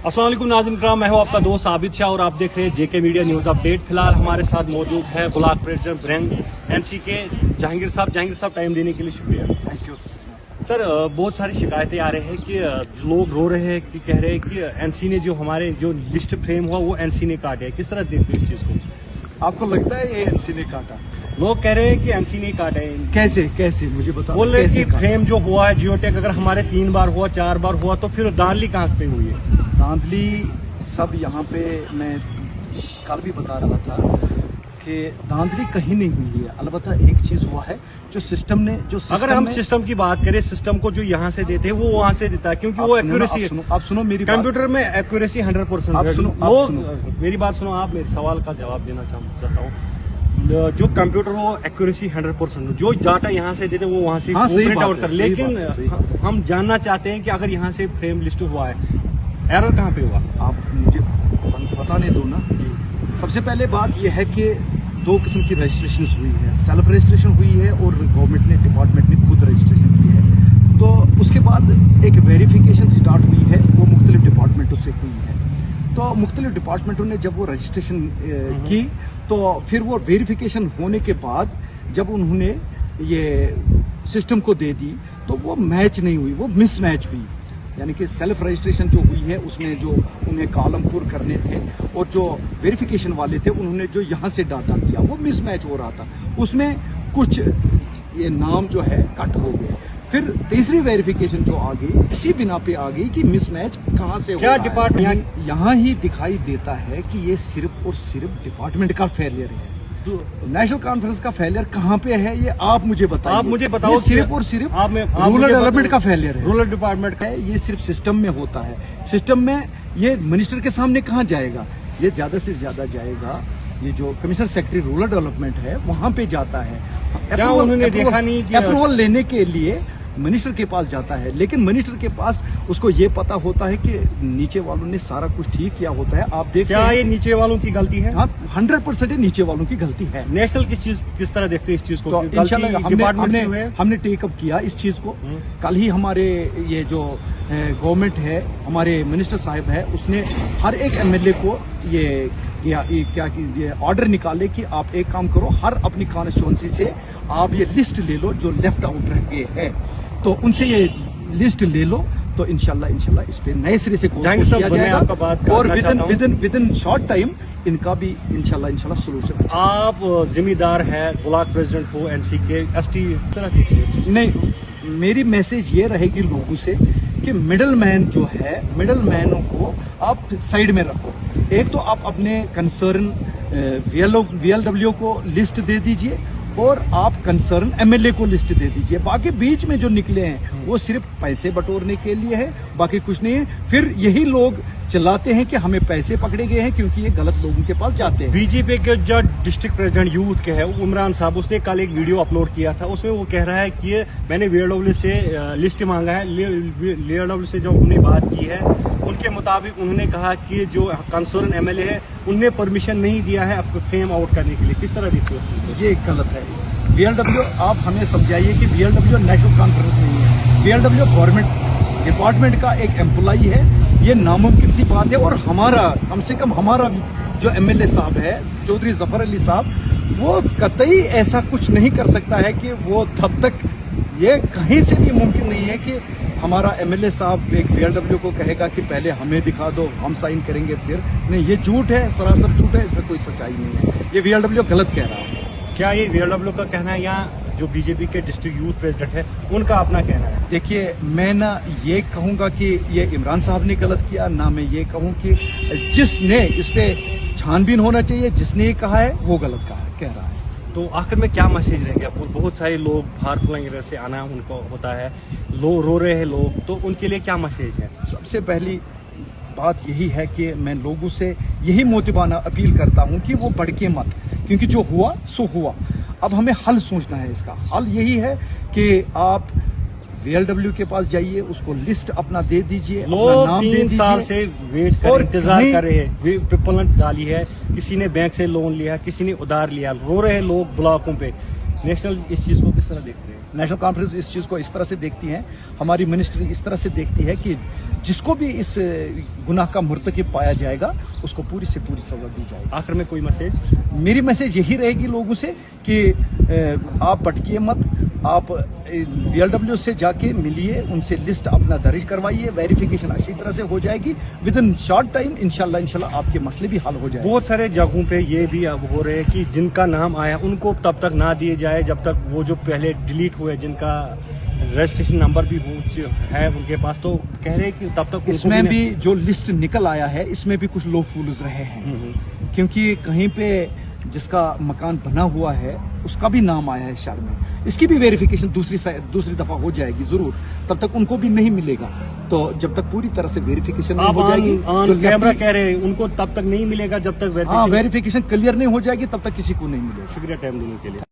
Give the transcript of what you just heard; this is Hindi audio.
अस्सलाम वालेकुम नाज़रीन किराम, मैं हूं आपका दोस्त आबिद शाह और आप देख रहे हैं जेके मीडिया न्यूज़ अपडेट। फिलहाल हमारे साथ मौजूद है ब्लॉक प्रेसिडेंट ब्रैंक एनसी के जहांगीर साहब टाइम देने के लिए शुक्रिया। थैंक यू सर, बहुत सारी शिकायतें आ रही हैं कि लोग रो रहे हैं कि कह रहे हैं कि एनसी ने जो हमारे जो लिस्ट फ्रेम हुआ वो एनसी ने काटे। किस तरह देखते हो इस चीज़ को? आपको लगता है ये एनसी ने काटा? लोग कह रहे हैं कि एनसी ने काटे। कैसे मुझे बताओ। बोल रहे हैं कि फ्रेम जो हुआ है जियोटेक अगर हमारे 3 बार हुआ 4 बार हुआ तो फिर दांधली कहाँ से हुई है? धांधली सब यहाँ पे मैं कल भी बता रहा था कि धांधली कहीं नहीं हुई है। अलबत्ता एक चीज हुआ है जो सिस्टम ने अगर हम सिस्टम की बात करें, सिस्टम को जो यहाँ से देते हैं वो वहाँ से देता है क्योंकि वो एक्यूरेसी। आप सुनो मेरी कंप्यूटर में एक्यूरेसी 100%। आप सुनो मेरी बात सुनो, आप मेरे सवाल का जवाब देना चाहता हूँ। जो कंप्यूटर वो एक्यूरेसी 100%, जो डाटा यहाँ से देते वो वहाँ से प्रिंट आउट कर। लेकिन हम जानना चाहते हैं कि अगर यहाँ से फ्रेम लिस्ट हुआ है, एरर कहाँ पे हुआ? आप मुझे बताने दो ना। सबसे पहले बात यह है कि 2 किस्म की रजिस्ट्रेशन हुई है। सेल्फ रजिस्ट्रेशन हुई है और गवर्नमेंट ने, डिपार्टमेंट ने खुद रजिस्ट्रेशन की है। तो उसके बाद एक वेरिफिकेशन स्टार्ट हुई है, वो मुख्तलिफ डिपार्टमेंटों से हुई है। तो मुख्तलिफ डिपार्टमेंटों ने जब वो रजिस्ट्रेशन की तो फिर वो वेरिफिकेशन होने के बाद जब उन्होंने ये सिस्टम को दे दी तो वो मैच नहीं हुई, वो मिसमैच हुई। यानी कि सेल्फ रजिस्ट्रेशन जो हुई है उसमें जो उन्हें कॉलम पुर करने थे और जो वेरिफिकेशन वाले थे उन्होंने जो यहाँ से डाटा दिया वो मिसमैच हो रहा था। उसमें कुछ ये नाम जो है कट हो गए। फिर तीसरी वेरिफिकेशन जो आ गई इसी बिना पे आ गई कि मिसमैच कहाँ से क्या डिपार्टमेंट यहाँ ही दिखाई देता है कि ये सिर्फ और सिर्फ डिपार्टमेंट का फेलियर है। तो नेशनल कॉन्फ्रेंस का फेलियर कहाँ पे है ये आप मुझे बताइए। आप मुझे बताओ। सिर्फ और सिर्फ रूरल डेवलपमेंट का फेलियर है। रूरल डिपार्टमेंट का ये सिर्फ सिस्टम में होता है। सिस्टम में ये मिनिस्टर के सामने कहाँ जाएगा? ये ज्यादा से ज्यादा जाएगा, ये जो कमिश्नर सेक्रेटरी रूरल डेवलपमेंट है वहां पे जाता है। क्या उन्होंने देखा नहीं कि अप्रूवल लेने के लिए मिनिस्टर के पास जाता है, लेकिन मिनिस्टर के पास उसको ये पता होता है कि नीचे वालों ने सारा कुछ ठीक किया होता है। आप देखते क्या ये नीचे वालों की गलती है? हाँ, 100% नीचे वालों की गलती है। नेशनल किस तरह देखते हैं इस चीज को? तो इंशाल्लाह हमने टेकअप किया इस चीज को। कल ही हमारे ये जो गवर्नमेंट है, हमारे मिनिस्टर साहब है, उसने हर एक एमएलए को ये ऑर्डर निकाले कि आप एक काम करो, हर अपनी कॉन्स्टिट्यूएंसी से आप ये लिस्ट ले लो जो लेफ्ट आउट रह गए हैं, तो उनसे ये लिस्ट ले लो। तो इंशाल्लाह इस पे नए सिरे से किया जाएगा और विद इन शॉर्ट टाइम इनका भी इंशाल्लाह सोल्यूशन। आप जिम्मेदार है ब्लॉक प्रेसिडेंट हो एनसी के, एसटी नहीं, मेरी मैसेज ये रहेगी लोगों से कि मिडल मैन जो है, मिडल मैनों को आप साइड में रखो। एक तो आप अपने कंसर्न VLW को लिस्ट दे दीजिए और आप कंसर्न एमएलए को लिस्ट दे दीजिए। बाकी बीच में जो निकले हैं वो सिर्फ पैसे बटोरने के लिए है, बाकी कुछ नहीं है। फिर यही लोग चिल्लाते हैं कि हमें पैसे पकड़े गए हैं क्योंकि ये गलत लोगों के पास जाते हैं। बीजेपी के जो डिस्ट्रिक्ट प्रेसिडेंट यूथ के है इमरान साहब, उसने कल एक वीडियो अपलोड किया था, उसमें वो कह रहा है कि मैंने VLW से लिस्ट मांगा है। VLW से जो उन्होंने बात की है उनके मुताबिक उन्होंने कहा कि जो कंसर्न एमएलए है उनने परमिशन नहीं दिया है आपको फेम आउट करने के लिए। किस तरह देखते हो? ये गलत है। VLW आप हमें समझाइए कि VLW नेशनल कॉन्फ्रेंस नहीं है। VLW गवर्नमेंट डिपार्टमेंट का एक एम्प्लॉई है। ये नामुमकिन सी बात है। और हमारा, कम से कम हमारा जो MLA साहब है चौधरी जफर अली साहब, वो कतई ऐसा कुछ नहीं कर सकता है कि वो तब तक, ये कहीं से भी मुमकिन नहीं है कि हमारा MLA साहब एक VLW को कहेगा कि पहले हमें दिखा दो, हम साइन करेंगे फिर। नहीं, ये झूठ है, सरासर झूठ है, इसमें कोई सच्चाई नहीं है। ये VLW गलत कह रहा है। क्या ये VLW का कहना है या जो बीजेपी के डिस्ट्रिक्ट यूथ प्रेसिडेंट है उनका अपना कहना है? देखिए, मैं ना ये कहूंगा कि ये इमरान साहब ने गलत किया, ना मैं ये कहूं कि जिसने इस पे छानबीन होना चाहिए, जिसने ये कहा है वो गलत कह रहा है। तो आखिर में क्या मैसेज रहेंगे आपको? बहुत सारे लोग बाहर फलंग से आना उनको होता है, रो रहे हैं लोग, तो उनके लिए क्या मैसेज है? सबसे पहली बात यही है कि मैं लोगों से यही मोतिबाना अपील करता हूं कि वो भड़के मत, क्योंकि जो हुआ सो हुआ। अब हमें हल सोचना है। इसका हल यही है कि आप VLW के पास जाइए, उसको लिस्ट अपना दे दीजिए, लोग नाम 3 साल से वेट कर इंतजार कर रहे हैं। पेपलेंट डाली है, किसी ने बैंक से लोन लिया, किसी ने उधार लिया, रो रहे हैं लोग ब्लॉकों पे। नेशनल इस चीज को किस तरह देख रहे हैं? नेशनल कॉन्फ्रेंस इस चीज़ को इस तरह से देखती है, हमारी मिनिस्ट्री इस तरह से देखती है कि जिसको भी इस गुनाह का मुर्तकिब पाया जाएगा उसको पूरी से पूरी सजा दी जाएगी। आखिर में कोई मैसेज? मेरी मैसेज यही रहेगी लोगों से कि आप भटकिए मत, आप VLW से जाके मिलिए, उनसे लिस्ट अपना दर्ज करवाइए, वेरिफिकेशन अच्छी तरह से हो जाएगी, विद इन शॉर्ट टाइम इंशाल्लाह आपके मसले भी हल हो जाएंगे। बहुत सारे जगहों पे ये भी अब हो रहे हैं कि जिनका नाम आया उनको तब तक ना दिए जाए जब तक वो जो पहले डिलीट हुए, जिनका रजिस्ट्रेशन नंबर भी है उनके पास, तो कह रहे हैं कि तब तक उनको इसमें भी जो लिस्ट निकल आया है इसमें भी कुछ लो फूल्स रहे हैं, क्योंकि कहीं पे जिसका मकान बना हुआ है उसका भी नाम आया है शहर में, इसकी भी वेरिफिकेशन दूसरी दफा हो जाएगी जरूर, तब तक उनको भी नहीं मिलेगा। तो जब तक पूूरी तरह से वेरिफिकेशन नहीं हो जाएगी, तो कैमरा कह रहे हैं उनको तब तक नहीं मिलेगा जब तक वेरिफिकेशन क्लियर नहीं हो जाएगी, तब तक किसी को नहीं मिलेगा। शुक्रिया टाइम देने के लिए।